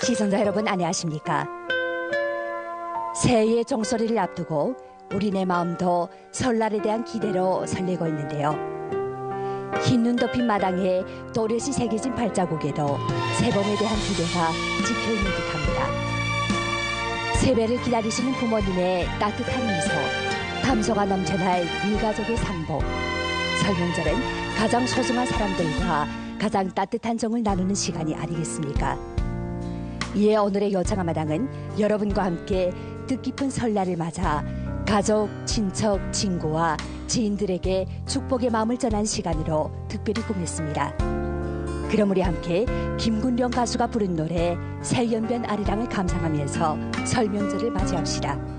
시청자 여러분 안녕하십니까? 새해의 종소리를 앞두고 우리네 마음도 설날에 대한 기대로 설레고 있는데요. 흰눈 덮인 마당에 또렷이 새겨진 발자국에도 새봄에 대한 기대가 찍혀있는 듯합니다. 세배를 기다리시는 부모님의 따뜻한 미소, 감소가 넘쳐날 일가족의 상복. 설명절은 가장 소중한 사람들과 가장 따뜻한 정을 나누는 시간이 아니겠습니까? 이에 오늘의 여창아마당은 여러분과 함께 뜻깊은 설날을 맞아 가족, 친척, 친구와 지인들에게 축복의 마음을 전한 시간으로 특별히 꾸몄습니다. 그럼 우리 함께 김군령 가수가 부른 노래 새연변 아리랑을 감상하면서 설명절을 맞이합시다.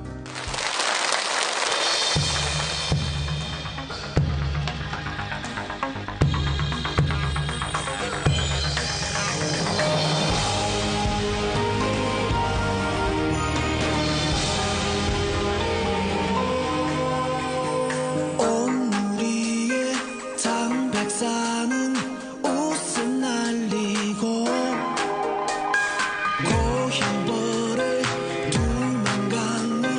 백사는 웃음 날리고 고향벌에 두만 강물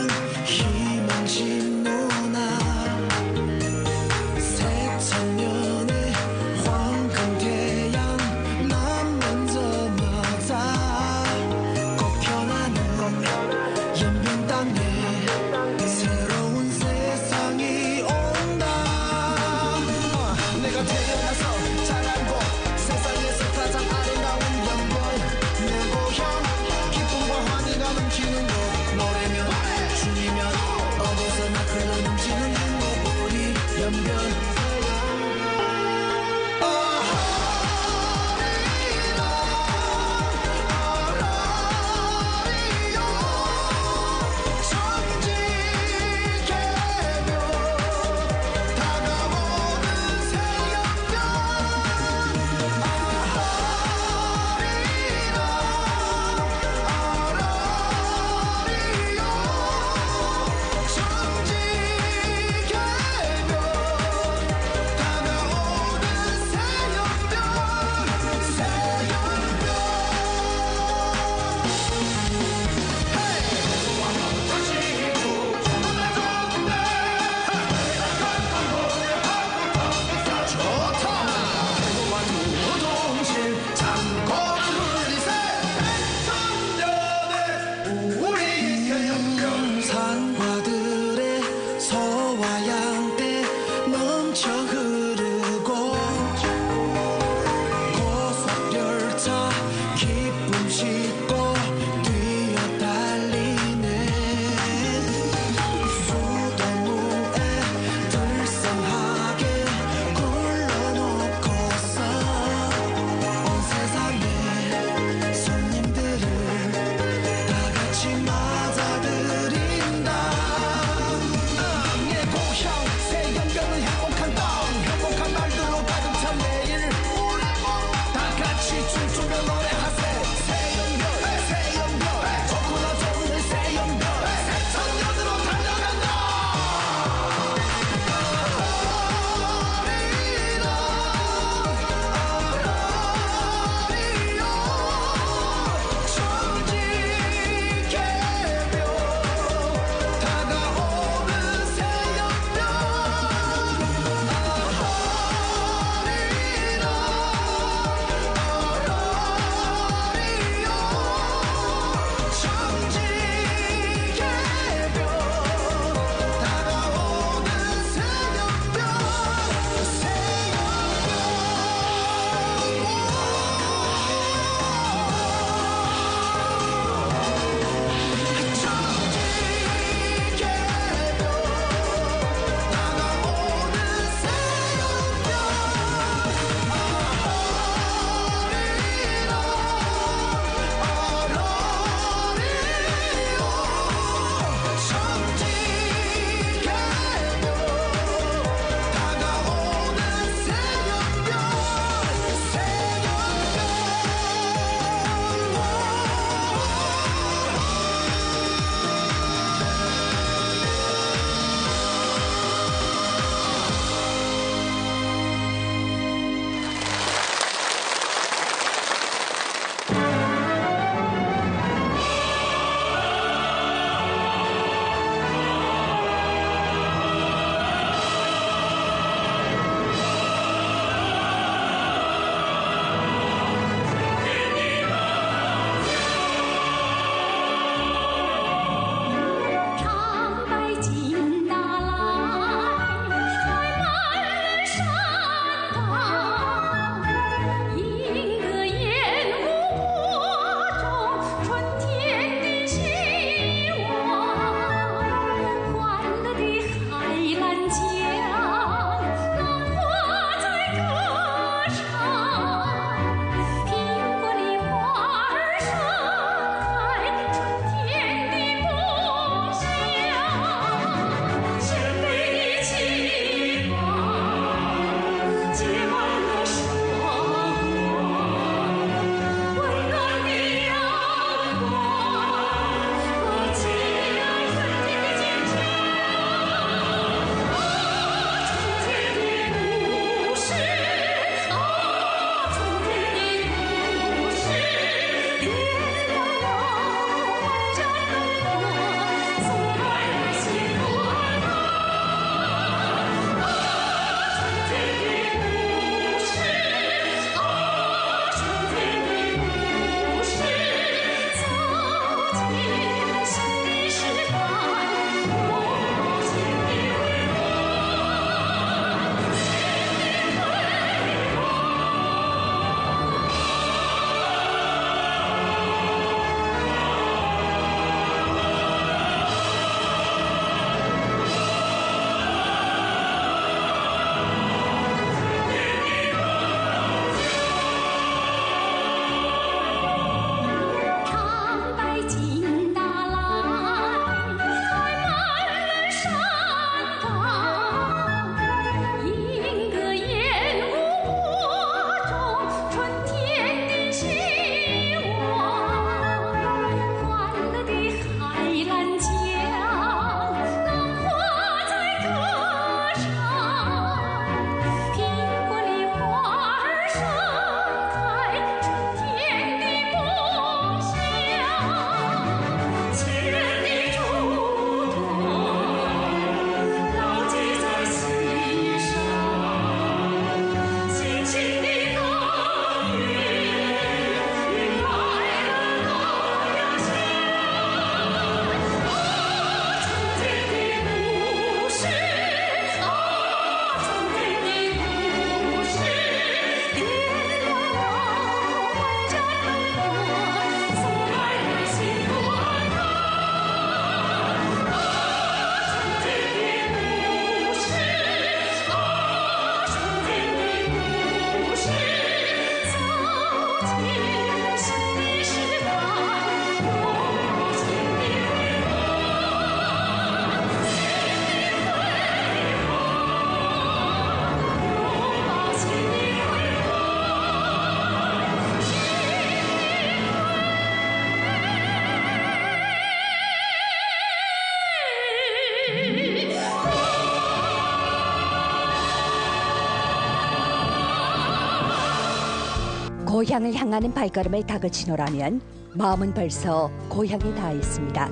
고향을 향하는 발걸음을 다그치노라면 마음은 벌써 고향에 닿아 있습니다.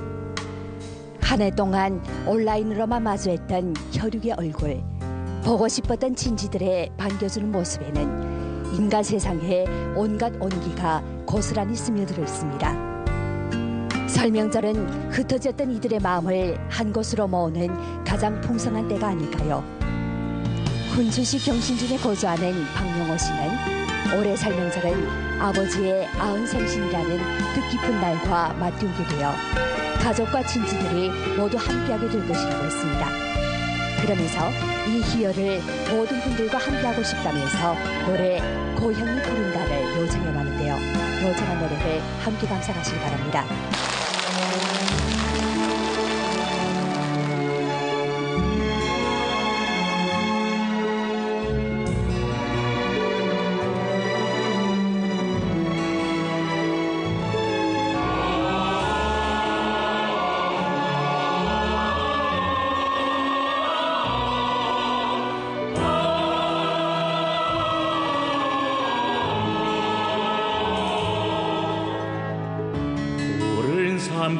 한 해 동안 온라인으로만 마주했던 혈육의 얼굴, 보고 싶었던 친지들의 반겨주는 모습에는 인간 세상에 온갖 온기가 고스란히 스며들어 있습니다. 설명절은 흩어졌던 이들의 마음을 한 곳으로 모으는 가장 풍성한 때가 아닐까요? 훈수시 경신중에 거주하는 박명호 씨는 올해 설명절은 아버지의 아흔생신이라는 뜻깊은 날과 맞들게 되어 가족과 친지들이 모두 함께하게 될 것이라고 했습니다. 그러면서 이 희열을 모든 분들과 함께하고 싶다면서 노래 고향이 부른다를 요청해 왔는데요. 요청한 노래를 함께 감상하시기 바랍니다.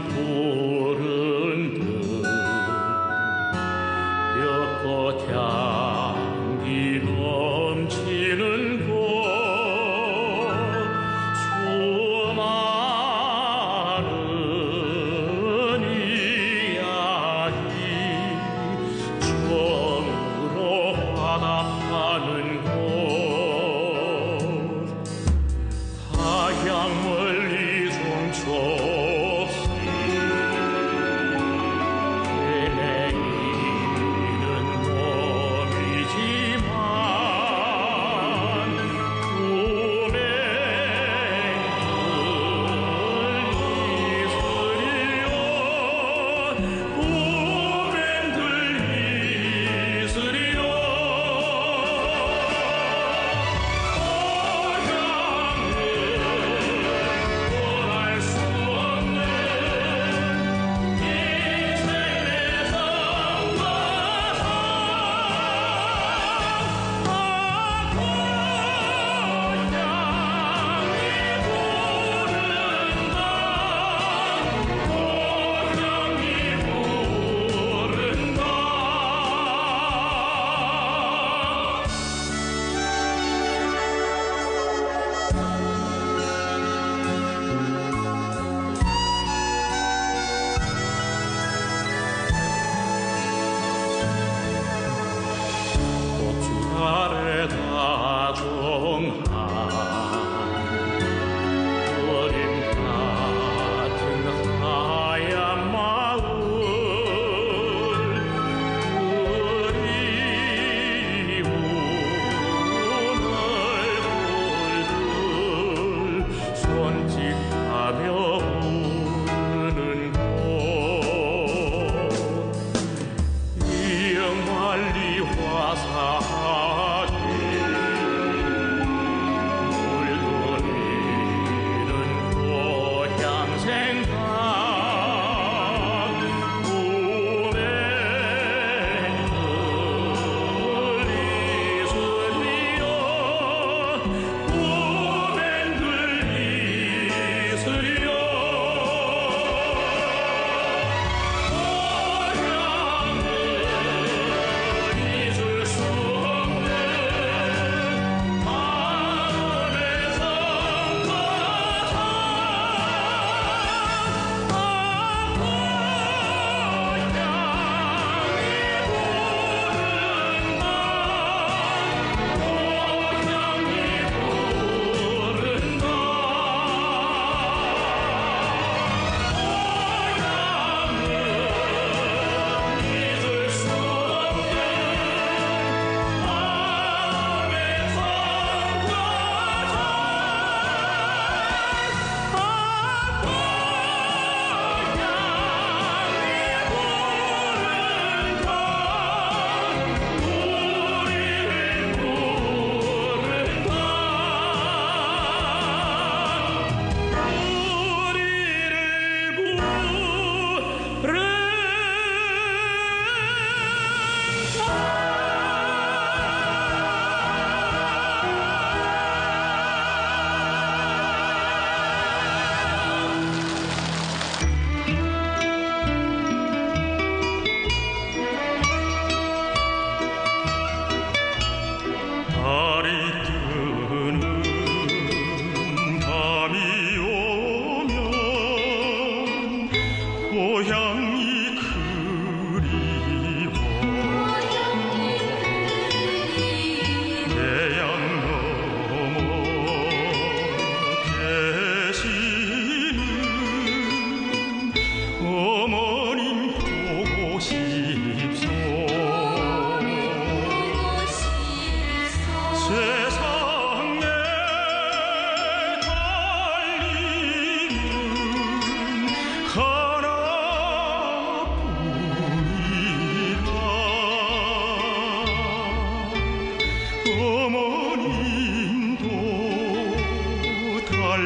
푸른 듯 벽꽃 향기 넘치는 곳 수많은 이야기 처음으로 화답하는 곳 타향 멀리 송초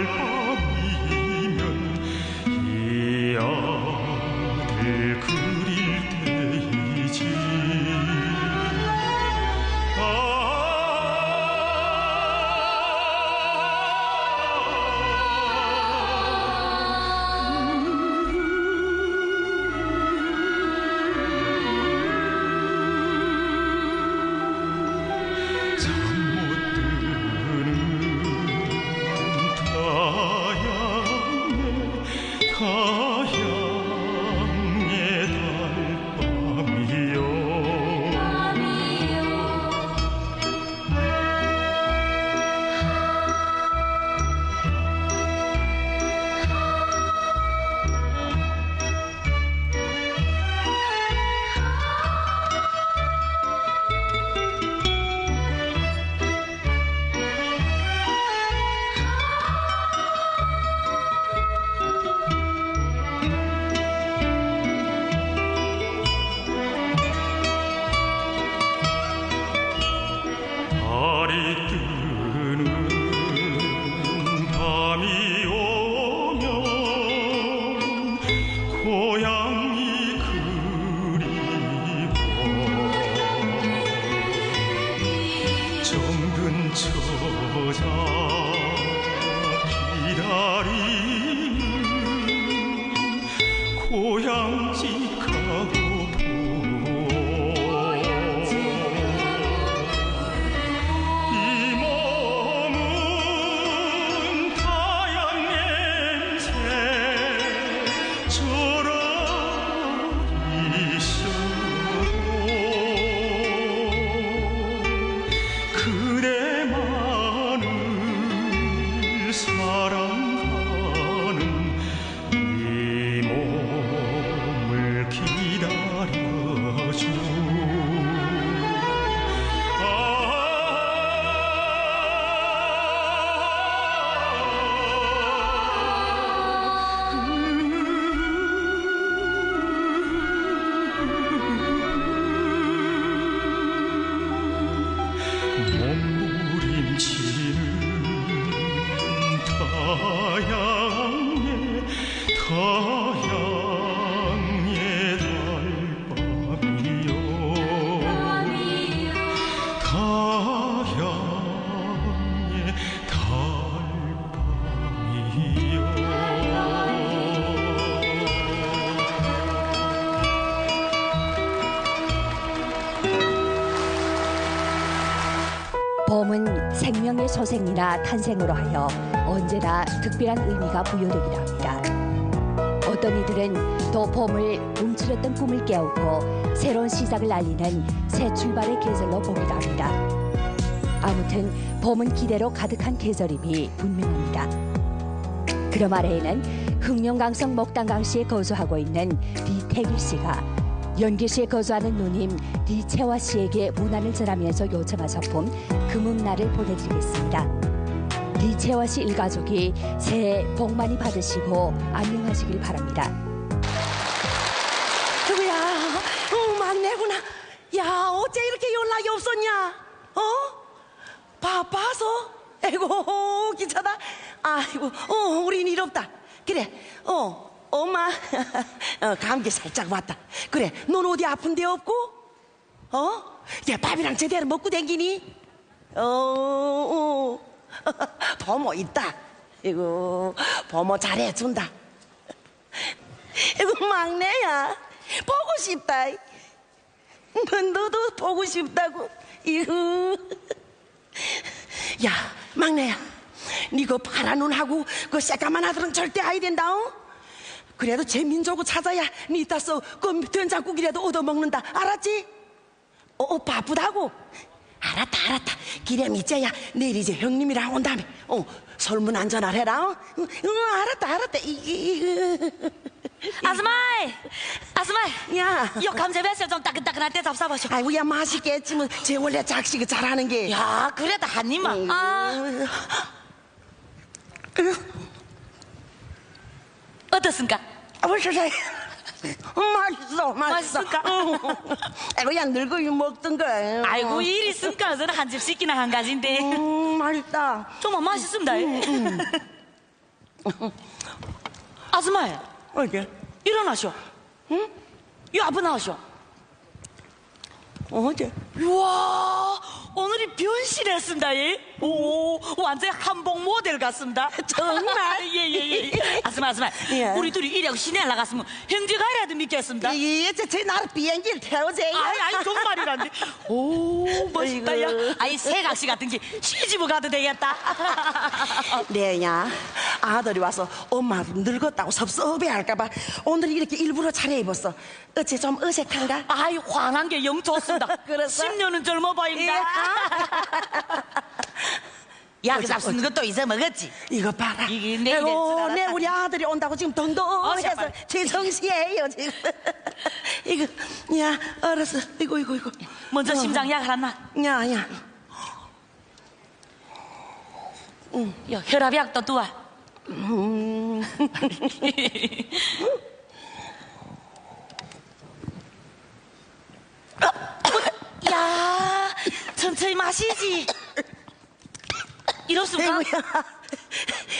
밤이면 이 아들 그릴 때이지. 달이 뜨는 밤이 오면 고향이 그리워 정든 처자 기다리는 고향집 가고픈 사랑하는 이 몸을 기다려줘. 몸부림치는 타양의 달밤이요 타양의 달밤이요. 봄은 생명의 소생이나 탄생으로 하여 언제나 특별한 의미가 부여되기도 합니다. 어떤 이들은 또 봄을 움츠렸던 꿈을 깨우고 새로운 시작을 알리는 새 출발의 계절로 보기도 합니다. 아무튼 봄은 기대로 가득한 계절임이 분명합니다. 그럼 아래에는 흥룡강성 목단강시에 거주하고 있는 리태길 씨가 연길시에 거주하는 누님 리채화 씨에게 문안을 전하면서 요청한 작품 금음날을 보내드리겠습니다. 리채화 씨 일가족이 새해 복 많이 받으시고 안녕하시길 바랍니다. 누구야? 막내구나. 야, 어째 이렇게 연락이 없었냐? 바빠서? 아이고, 기차다. 아이고, 우린 일 없다. 그래, 엄마, 감기 살짝 왔다. 그래, 넌 어디 아픈 데 없고? 야, 밥이랑 제대로 먹고 댕기니? 버모 있다. 이거 버모 잘해준다. 이거 막내야, 보고 싶다. 너도 보고 싶다고. 이거. 야, 막내야, 니 그 파란 눈하고 그 새까만 아들은 절대 아이 된다. 그래도 재민족을 찾아야 니 따서 그 된장국이라도 얻어먹는다. 알았지? 바쁘다고? 알았다. 기렴 이제야 내일 이제 형님이랑 온 다음에 설문 안전을 해라. 알았다. 아스마이 야, 요 감자배슬 좀 따끈따끈할 때 잡숴보쇼. 아이고, 야, 맛있겠지 뭐. 제 원래 작식을 잘하는 게. 야, 그래도 한 입만. 어떻습니까? 맛있어. 맛있을까? 아이고, 야, 늙은이 먹던 거. 아이고, 일 있습니까? 저는 한 집 씻기나 한 가지인데. 맛있다. 정말 맛있습니다. 아줌마, 어게? 일어나쇼. 응? 이 앞에 나오쇼. 어제? 우와, 오늘이 변신했습니다, 예? 오, 완전 한복 모델 같습니다. 정말? 예. 아줌마. 예. 우리 둘이 이래고 시내 나갔으면 형제가 이라도 믿겠습니다. 제 나를 비행기를 태우지. 아이, 정말이란데. 오, 멋있다, 야. 어이구. 아이, 새각시 같은 게 시집을 가도 되겠다. 내야 아들이 와서 엄마 늙었다고 섭섭해할까봐 오늘 이렇게 일부러 차려입었어. 어째 좀 어색한가? 아이, 환한 게 영 좋습니다. 그랬어? 10년은 젊어 보인다. 약 잡수는 것도 잊어먹었지. 이거 봐라. 이게 내일 아이고, 될 줄 내 알았다. 우리 아들이 온다고 지금 덩덩해서 잠깐만. 제 정신이에요 지금. 이거 야 알았어. 이거. 먼저 심장약 하나. 야. 야, 혈압약도 두어. 야, 천천히 마시지. 이렇습니까? 아이고야.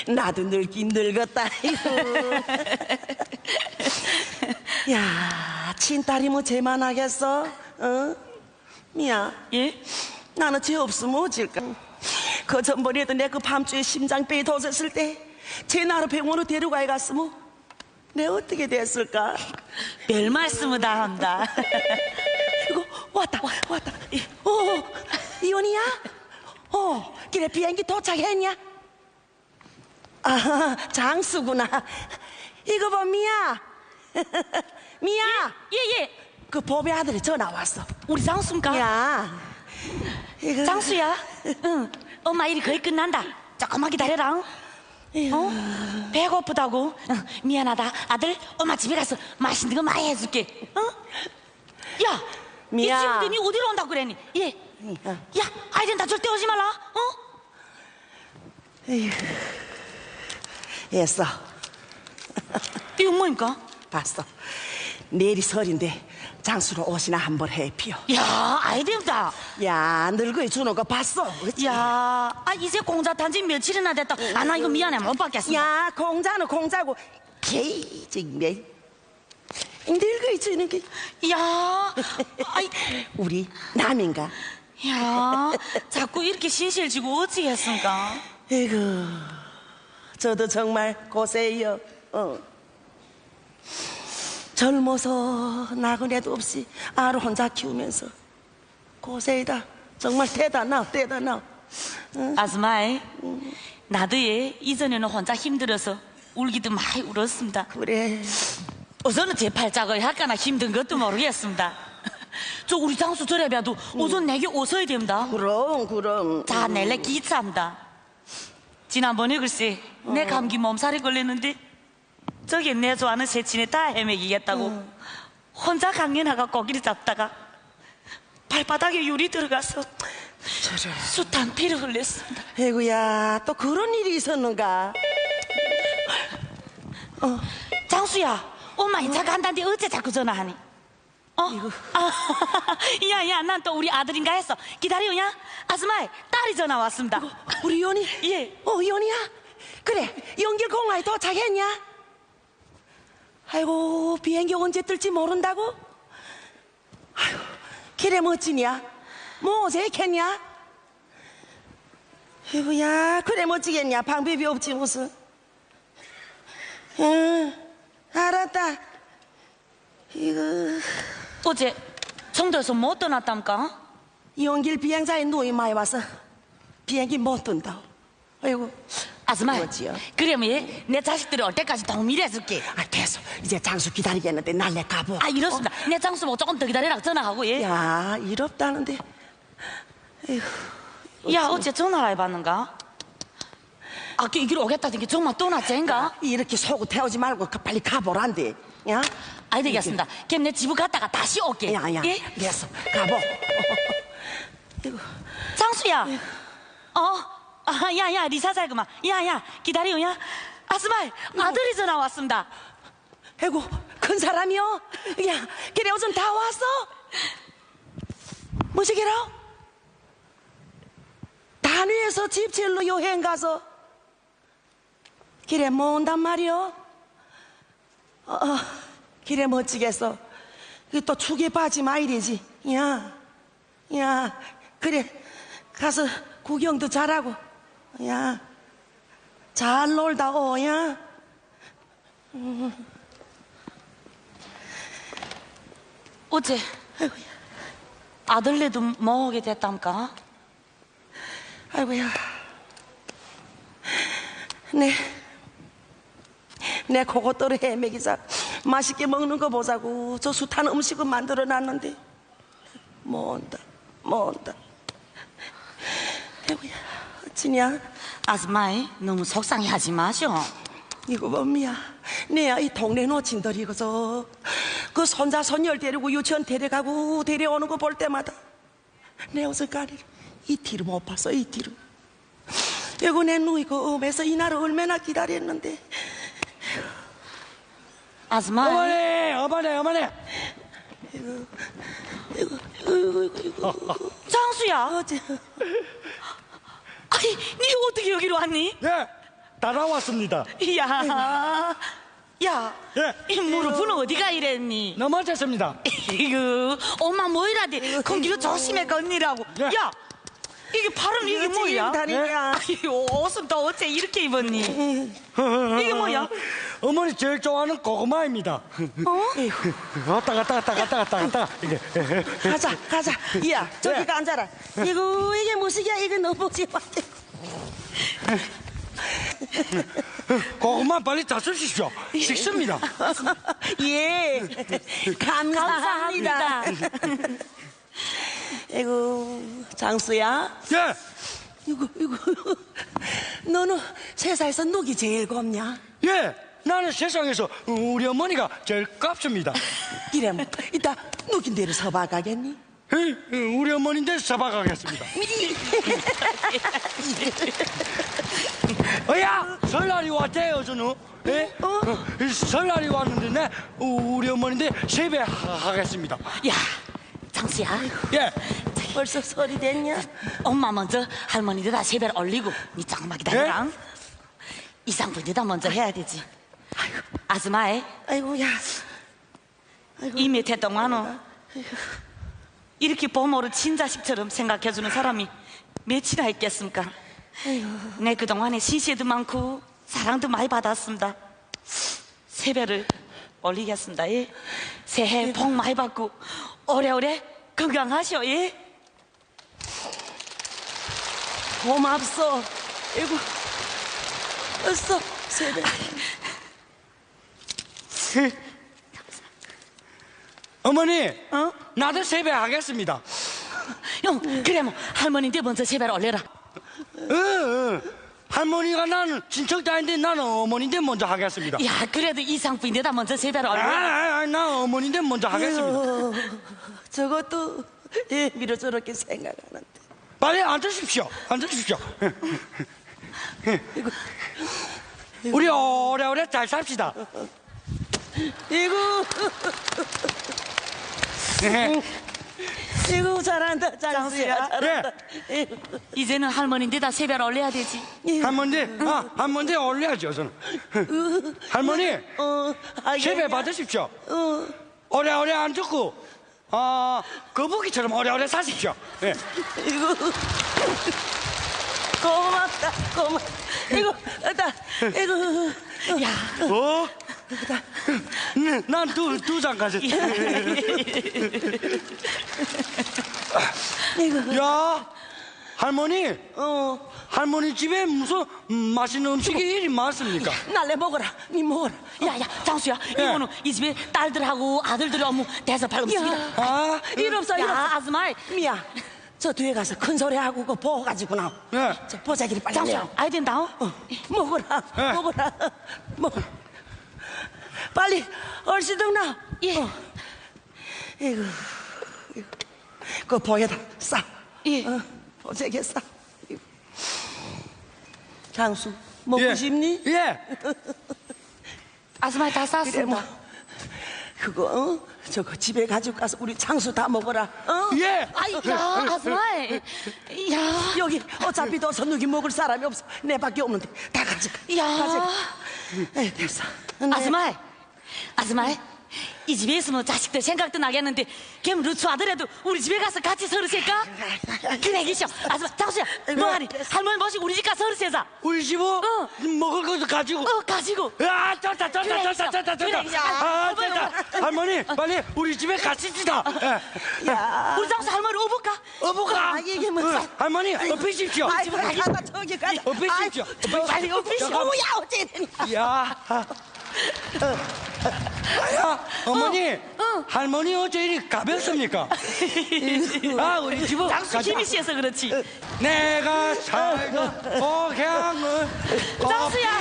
나도 늙긴 늙었다. 아이고. 야, 친딸이 뭐 쟤만 하겠어? 어? 미야, 예? 나는 쟤 없으면 어질까? 그 전번에도 내 그 밤중에 심장병이 터졌을 때 쟤 나를 병원으로 데려가 갔으면 내 어떻게 됐을까? 별 말씀을 다 한다. 이거 왔다. 이혼이야? 길에 비행기 도착했냐? 아, 장수구나. 이거 봐, 미야. 미야. 예. 그 보배 아들이 전화 왔어. 우리 장수인가? 야, 이거 장수야? 응. 엄마 일이 거의 끝난다. 조금만 기다려라. 어? 배고프다고? 응. 미안하다. 아들, 엄마 집에 가서 맛있는 거 많이 해줄게. 어? 야, 미야. 이 친구들이 어디로 온다고 그랬니? 예. 야, 아이들 나 절대 오지 말라. 어? 했어. 이거 뭐입니까? 봤어. 내일이 설인데 장수로 옷이나 한벌 해피오. 야, 아이들다. 야, 늙어이 주는 거 봤어. 그치? 야, 이제 공자 단지 며칠이나 됐다. 아, 나 이거 미안해. 못 받겠어. 야, 공자는 공자고 개이 정말 늙어이 주는 게 야, 아이, 우리 남인가? 야, 자꾸 이렇게 신실지고 어찌겠습니까? 에이구, 저도 정말 고생해요. 젊어서 나그네도 없이 아를 혼자 키우면서 고생이다. 정말 대단하. 아줌마이, 나도 이전에는 혼자 힘들어서 울기도 많이 울었습니다. 그래. 우선은 제 팔자가 약간나 힘든 것도 모르겠습니다. 저 우리 장수 저래봐도 우선 내게 웃어야 됩니다. 그럼. 자, 내래 기차입니다. 지난번에 글쎄 내 감기 몸살이 걸렸는데 저기 내 좋아하는 새치네 다 헤매기겠다고 혼자 강연하가 고기를 잡다가 발바닥에 유리 들어가서 숱한 피를 흘렸습니다. 에이구야, 또 그런 일이 있었는가? 장수야, 엄마 인차 간다는데 어째 자꾸 전화하니? 야, 난 또 우리 아들인가 했어. 기다려요. 아줌마, 딸이 전화 왔습니다. 우리 연이? 예. 연이야? 그래, 연길 공항에 도착했냐? 아이고, 비행기 언제 뜰지 모른다고? 아이고, 길에 멋지냐? 뭐 어제 했겠냐? 아이고야, 그래 멋지겠냐? 방법이 없지 무슨. 응, 알았다. 이거 어제 청도에서 못 떠났답니까? 연길 비행사에 누이 많이 와서 비행기 못 뜬다. 아이고, 아줌마, 그렇지요. 그러면 내 자식들이 올 때까지 동밀해줄게. 아 됐어. 이제 장수 기다리겠는데 날래 가보. 아, 이렇습니다. 내 장수 뭐 조금 더 기다리라 전화하고, 예. 야, 일 없다는데. 야, 어째 전화를 해봤는가? 아, 이기로 오겠다던 게 정말 떠났지인가? 이렇게 속고 태우지 말고 빨리 가보란데. 야, 아이, 되겠습니다. 그럼 내 집을 갔다가 다시 올게. 야, 예? 됐어. 가보. 이거 장수야. 야, 리사자구만. 야, 기다려, 야. 아줌마, 아들이 전화 왔습니다. 아이고, 큰 사람이요? 야, 걔네 요즘 다 왔어? 뭐지게라? 단위에서 집질로 여행 가서 길에 뭐 온단 말이오? 길에 멋지겠어. 이게 또 축에 빠지 마이래지. 야, 그래. 가서 구경도 잘하고. 야, 잘 놀다 오, 야. 어째 아들네도 뭐하게 됐담까? 아이고야. 내 그것들을 헤매기자 맛있게 먹는 거 보자고 저 숱한 음식을 만들어 놨는데 뭐 온다. 아이고야, 어찌냐? 아줌마이 너무 속상해하지 마쇼. 이거 뭡니야? 내야 이 동네 노친들이고서 그 손자 손녀를 데리고 유치원 데려가고 데려오는 거 볼 때마다 내 옷을가리를 이 뒤로 못 봤어. 이 뒤로. 이거 내 누이 그 음에서 이 날을 얼마나 기다렸는데. 아줌마이. 어머니. 장수야. 어째 아니, 니 어떻게 여기로 왔니? 예, 따라왔습니다. 야, 예. 이 무릎은 어디가 이랬니? 넘어졌습니다. 이거 엄마 뭐이라대 거기로 조심해 건니라고. 예. 야, 이게 발음 이게 뭐야? 다리냐? 아이고, 옷은 또 어째 이렇게 입었니? 이게 뭐야? 어머니 제일 좋아하는 고구마입니다. 갔다. 이게. 가자. 야, 저기 가 앉아라. 이게 무식이야? 이거 너무 지마대. 고구마 빨리 다 쓰십시오. 식습니다. 예, 감사합니다. 이거 장수야. 예. 이거 너는 세상에서 누기 제일 곱냐? 예. 나는 세상에서 우리 어머니가 제일 깝습니다. 이래 뭐 이따 누긴 대로 서봐 가겠니? 우리 어머니인데 서봐가겠습니다. 야, 설날이 왔대요, 저는. 예? 설날이 왔는데 내 우리 어머니인데 세배하겠습니다. 야, 장수야. 예. 벌써 설이 됐냐? 엄마 먼저 할머니들다 세배를 올리고 니 잠깐만 기다려라. 이상분이다 먼저 해야 되지. 아줌마이, 아이고야. 이 밑에 동안은 이렇게 부모를 친자식처럼 생각해주는 사람이 몇이나 있겠습니까? 내 그동안에 시시도 많고 사랑도 많이 받았습니다. 세배를 올리겠습니다. 예? 새해 복 많이 받고 오래오래 건강하시오. 예? 고맙소. 아이고, 어서 세배. 어머니, 나도 세배하겠습니다. 형, 그래 뭐 할머니인데 먼저 세배를 올려라. 할머니가 나는 친척자인데 나는 어머니인데 먼저 하겠습니다. 야, 그래도 이상부인데다 먼저 세배를 올려. 나 어머니인데 먼저 하겠습니다. 저것도 미로 저렇게 생각하는데. 빨리 앉으십시오. 우리 오래오래 잘 삽시다. 이거 잘한다, 장수야. 잘한다. 이제는 할머니인데다 세배를 올려야 되지. 할머니 올려야죠, 저는. 할머니, 세배 받으십시오. 오래오래 안 죽고, 거북이처럼 오래오래 사십시오. 예. 이거 고맙다. 이거 야, 난 두 장 가졌다. 야, 할머니, 할머니 집에 무슨 맛있는 음식이 이리 많습니까? 날래 먹어라. 니 먹어라. 야, 장수야, 이거는 이 집에 딸들하고 아들들이 어머 대접할 음식이다. 일 없어. 야, 아줌마이. 미야, 저 뒤에 가서 큰 소리 하고 그 보고 가지고 나와. 예. 저 보자기리 빨리 장수야, 내요. 아이 된다. 먹어라. 예. 먹어라. 먹어. 빨리 얼씨등 나. 예. 이거 그 보여다 싸. 예. 보자기 싸. 장수 먹고 예. 싶니? 예. 아줌마이 다 그래 쌌습니다. 뭐 그거 저거 집에 가지고 가서 우리 장수 다 먹어라. 예. 아이, 야, 아줌마이. 야. 여기 어차피 너 선누기 먹을 사람이 없어. 내밖에 없는데 다 가라. 야, 에이, 됐어. 아줌마, 이 집에 있으면 자식들 생각도 나겠는데 걔는 루츠하더라도 우리 집에 가서 같이 서르실까? 그래 기쇼. 아줌마 장수야 뭐하니? 할머니 모시고 우리 집 가서 서르세자. 우리 집어? 먹을 것도 가지고. 가지고. 야, 좋다. 그래, 아, 됐다. 할머니, 빨리 우리 집에 가시지다. 우리 장수 할머니 오볼까? 어부가. 아, 이게 뭐. 할머니, 업히십시오. 아이고, 가다 저기 가다. 업히십시오. 빨리 업히시오. 뭐야, 어째 되니? 야. 야, 어머니, 할머니 어째 이리 가볍습니까? 아, 우리 집은 장수 힘이 씨해서 그렇지. 내가 살던 고향을 장수야.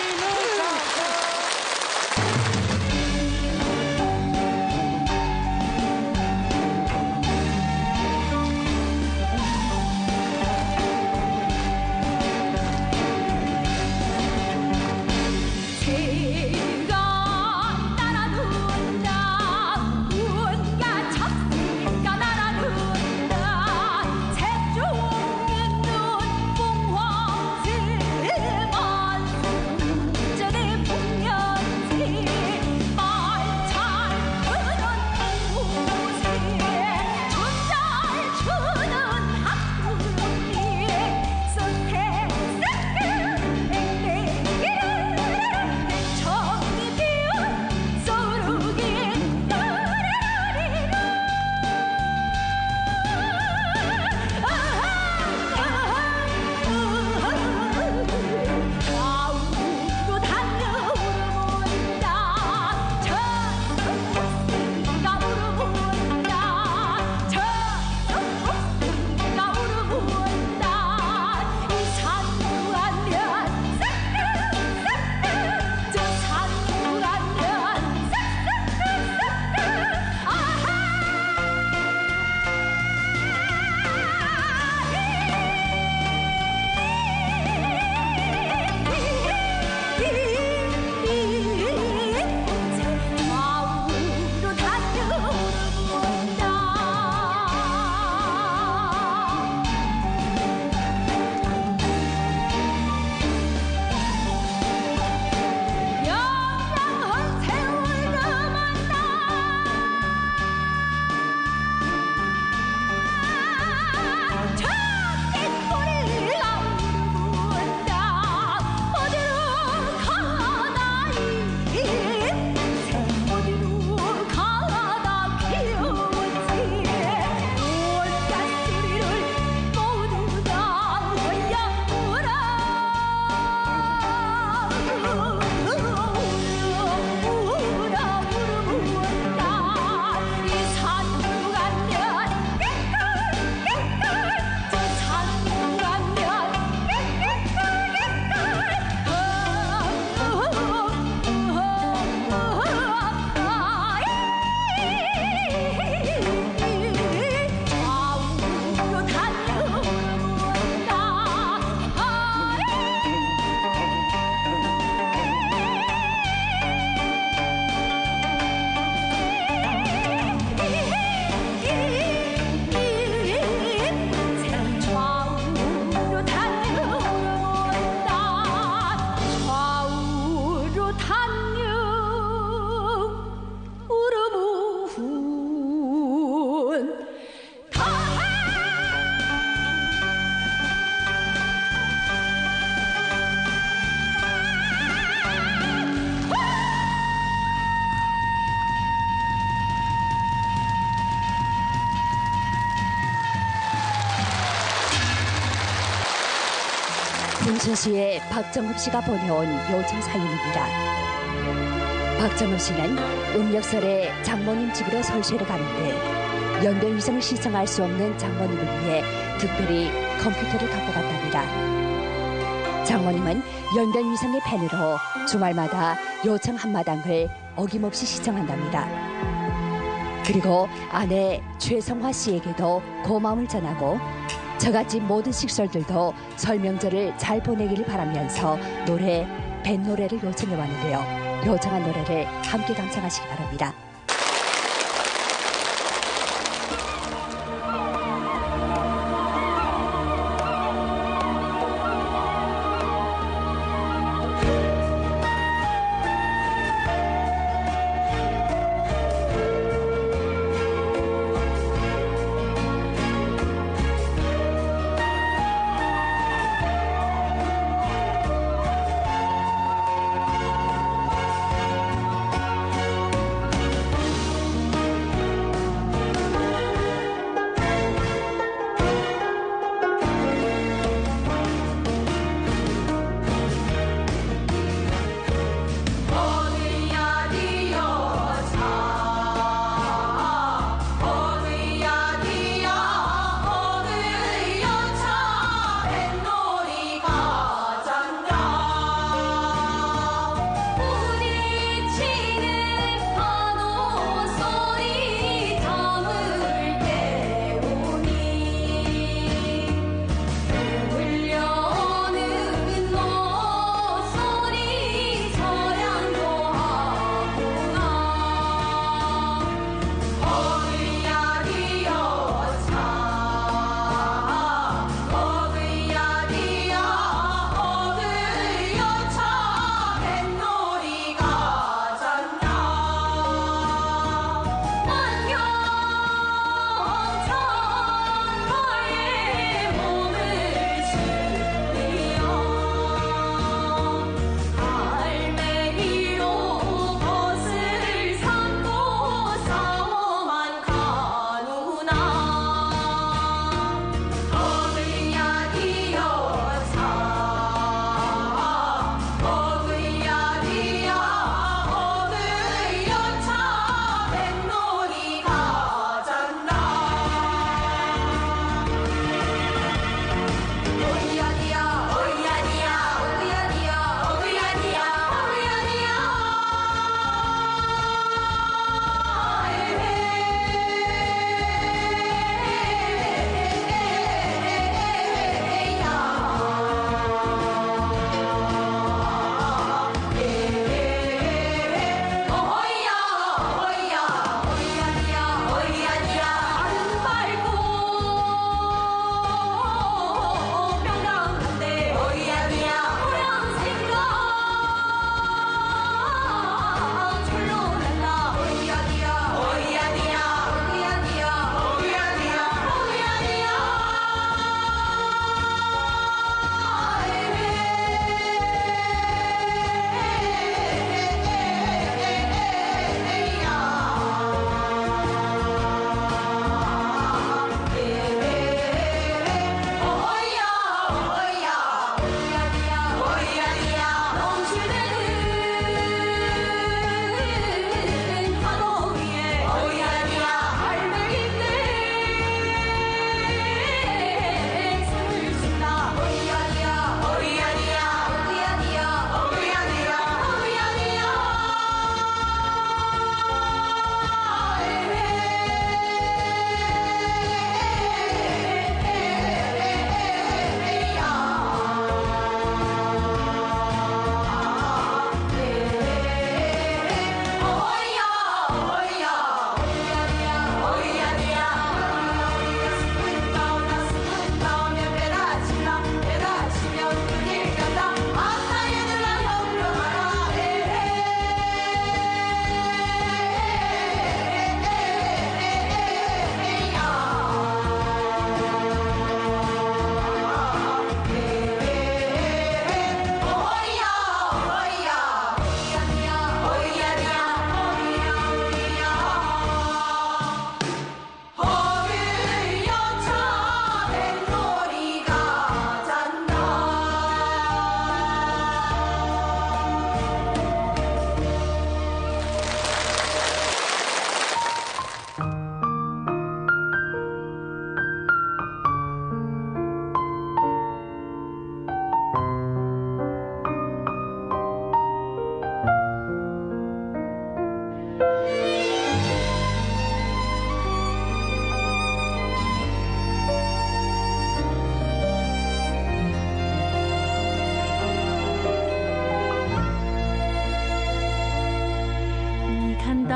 분수시에 박정읍 씨가 보내온 요청 사연입니다. 박정읍 씨는 음력설에 장모님 집으로 설쉐를 가는데 연변위성을 시청할 수 없는 장모님을 위해 특별히 컴퓨터를 갖고 갔답니다. 장모님은 연변위성의 펜으로 주말마다 요청 한마당을 어김없이 시청한답니다. 그리고 아내 최성화 씨에게도 고마움을 전하고 저같이 모든 식솔들도 설명절을 잘 보내기를 바라면서 노래 뱃노래를 요청해 왔는데요. 요청한 노래를 함께 감상하시기 바랍니다.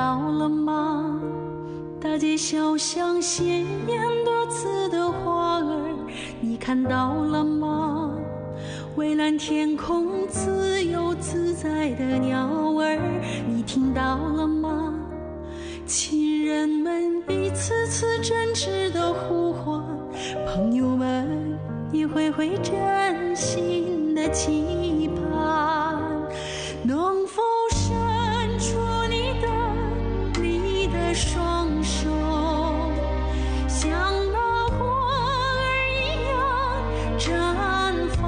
到了吗？大街小巷鲜艳多姿的花儿，你看到了吗？蔚蓝天空自由自在的鸟儿，你听到了吗？亲人们一次次真挚的呼唤，朋友们一回回真心的期盼，能否伸出你的双手，像那花儿一样绽放？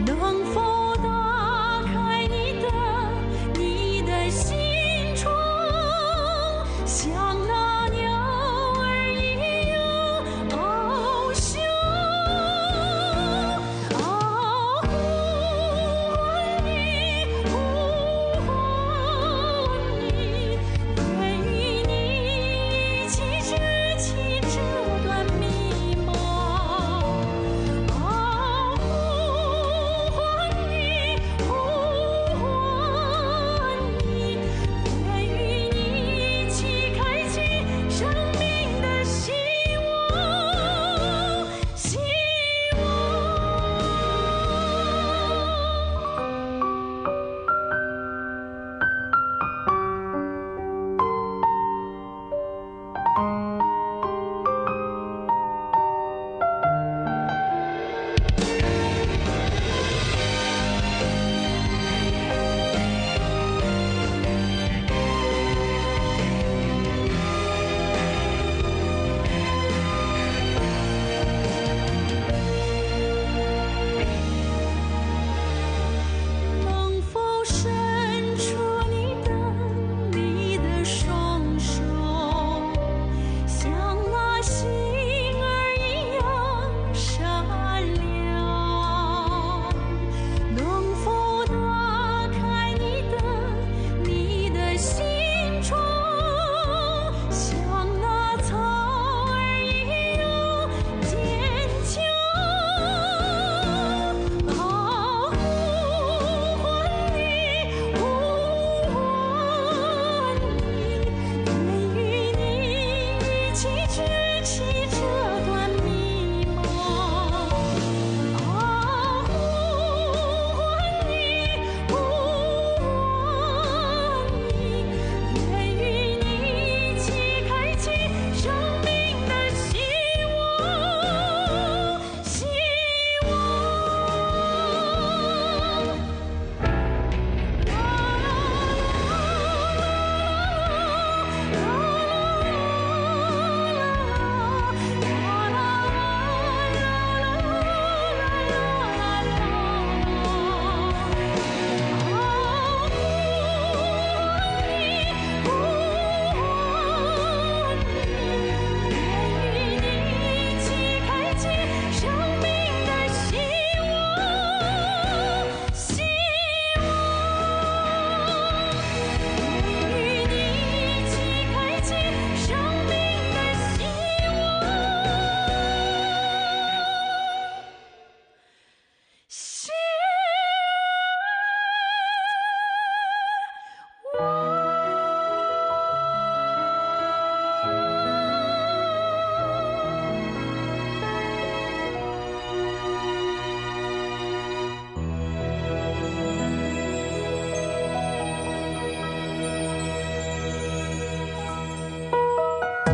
能否打开你的心窗，像那鸟儿一样翱翔？呼唤你，呼唤你，愿与你一起拾起这段迷茫。呼唤你，呼唤你，愿与你一起开启生命的希望，希望。能否伸出你的双手，像那星儿一样闪亮？能否打开你的心窗，像那草儿一样坚强？呼唤你，呼唤你，愿与你一起拾起这段迷茫。呼唤你，呼唤你，愿与你一起开启生命的希望，希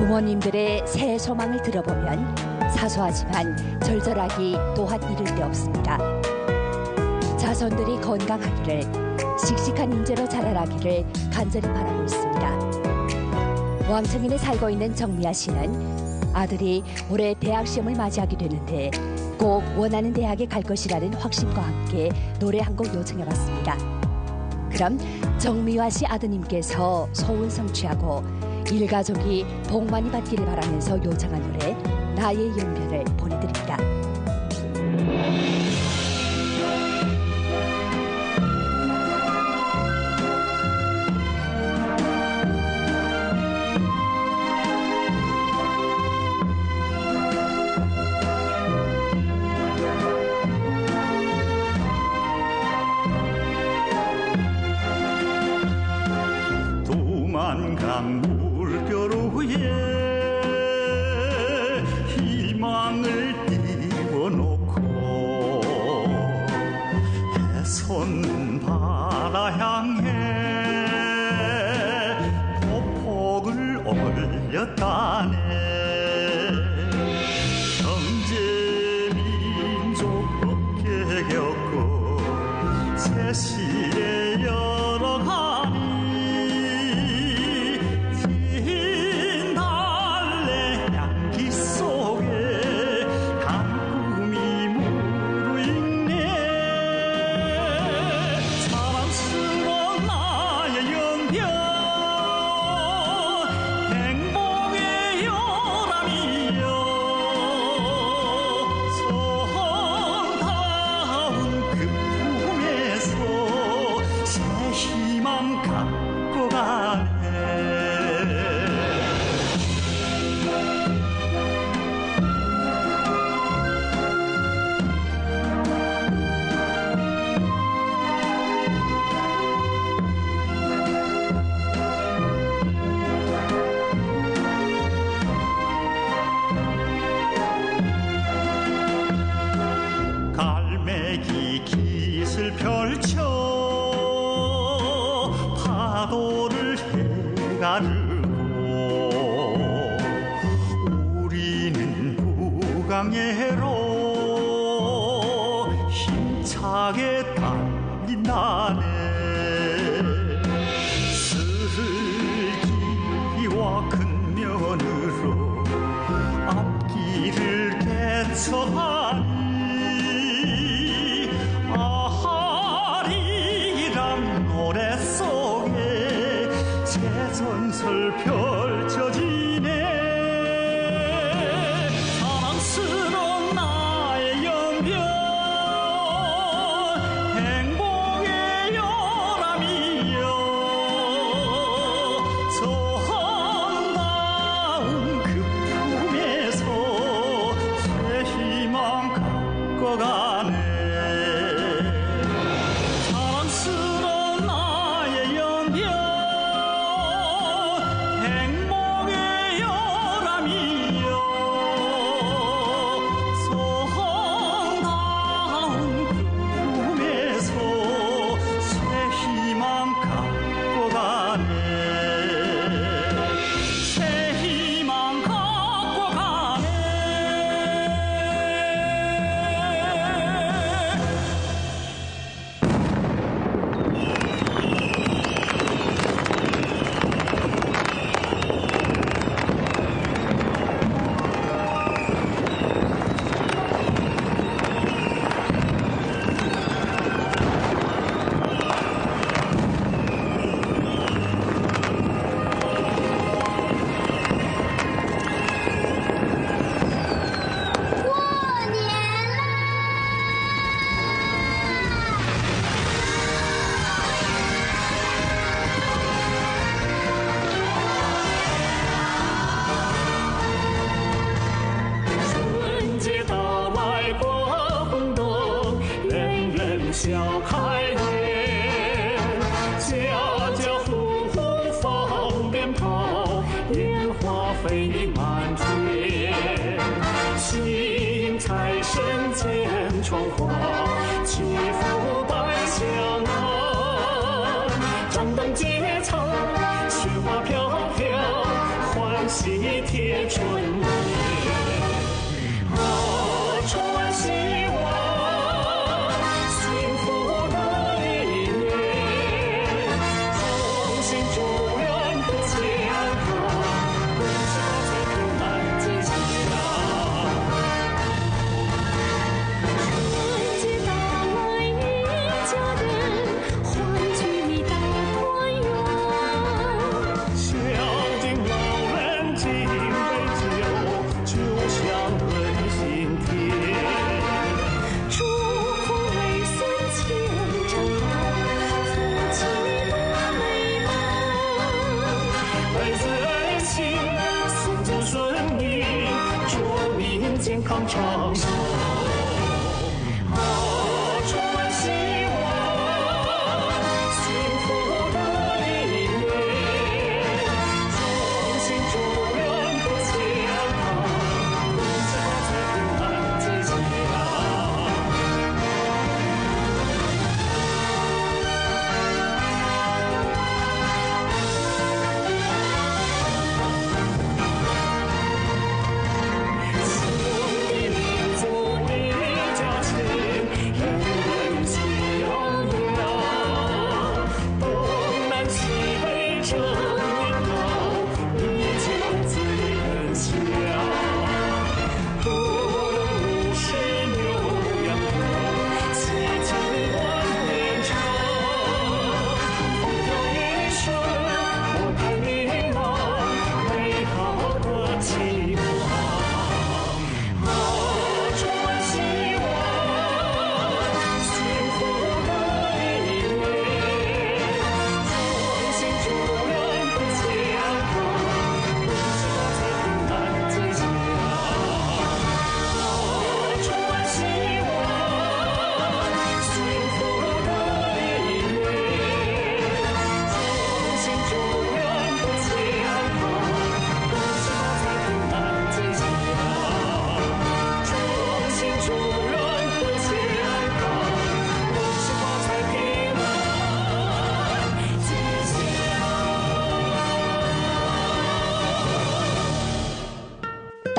부모님들의 새해 소망을 들어보면 사소하지만 절절하기 또한 이를 데 없습니다. 자손들이 건강하기를, 씩씩한 인재로 자라나기를 간절히 바라고 있습니다. 왕청인에 살고 있는 정미아 씨는 아들이 올해 대학 시험을 맞이하게 되는데 꼭 원하는 대학에 갈 것이라는 확신과 함께 노래 한 곡 요청해봤습니다. 그럼 정미화 씨 아드님께서 소원 성취하고 일가족이 복 많이 받기를 바라면서 요청한 노래 나의 연별을 보내드립니다. 사랑 물결 위에 희망을 띄워놓고 해솟는 바다 향해 보폭을 올렸다네. 형제 민족 어깨 겪고 새시대 열어가니 긴 달래 향기 속에 단꿈이 무르익네. 사랑스러운 나의 연변 행복의 요람이여 정다운 그 품에서 새 희망 갖고 가네. 갈매기 깃을 펼쳐 파도를 헤가르고 우리는 부강해로 힘차게 달린다네. 슬기와 큰 면으로 앞길을 개척하니 아리랑 노래 속에 새 전설 펼쳐지네. 사랑스러운 나의 연변 행복의 요람이여 정다운 그 품에서 새 희망 갖고 가네. 사랑스러운 나의 연변 행복의 요람이여 정다운 그 품에서 새 희망 갖고 가네. 새 희망 갖고 가네.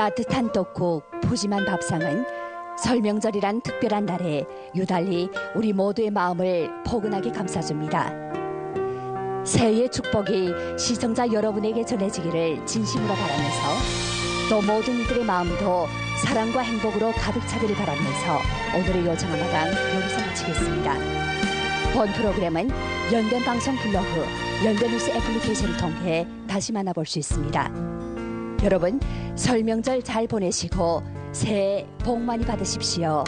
따뜻한 떡국, 푸짐한 밥상은 설명절이란 특별한 날에 유달리 우리 모두의 마음을 포근하게 감싸줍니다. 새해의 축복이 시청자 여러분에게 전해지기를 진심으로 바라면서 또 모든 이들의 마음도 사랑과 행복으로 가득 차기를 바라면서 오늘의 요정마당 여기서 마치겠습니다. 본 프로그램은 연변방송 블로그, 연변뉴스 애플리케이션을 통해 다시 만나볼 수 있습니다. 여러분 설명절 잘 보내시고 새해 복 많이 받으십시오.